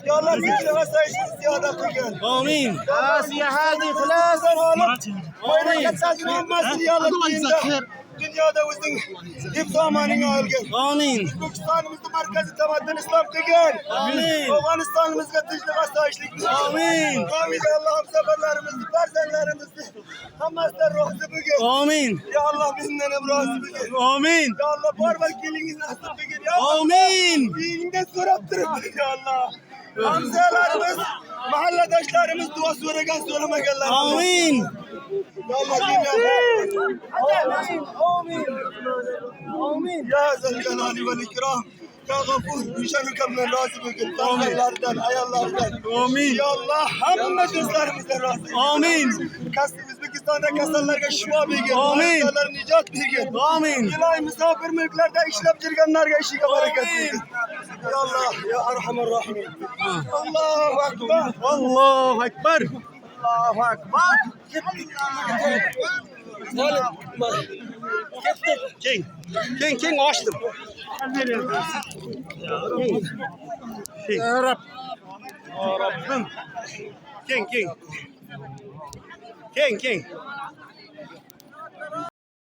Ya Allah fikri asayişini ziyade kılgın. Amin. Siyahadi خلاص Memleket sazın olmasın ya Allah dünyada uzun hep zamanını algın. Amin. Türkistan'ımızda merkezi tamamen İslam kılgın. Amin. Afganistan'ımızda tüclük asayişlik. Amin. Amin Allah'ım seferlerimizi, persenlerimizi. Hamas'ta ruhsu bugün. Amin. Ya Allah bizden emrahsı bugün. Amin. Ya Allah barbar geliniz nasıl bugün ya. Amin. Dininden sorattırın ya Allah. Hamzalarımız, mahalledaşlarımız dua soragan söylemegenler. Amin. Ya Allah dünya. Amin. Amin. Ya Zelcelali vel İkram. Ya Gafur, müşerrikamdan razı bugün. Tanrılardan, ayarlardan. Amin. Ya Allah, hamma gözlerimizden razı. Amin. Özbekistan'da kasallarga şifa bugün. Amin. Hastalar nicat bugün. Amin. İlahi misafir mülklerde işlep jirganlarga işiga bereket bugün. Ya Allah, ya Erhamer Rahim. Allahu Ekber. Allahu Ekber. Allahu Ekber. King açtım. Ya Rab. Ya Rabbim. King.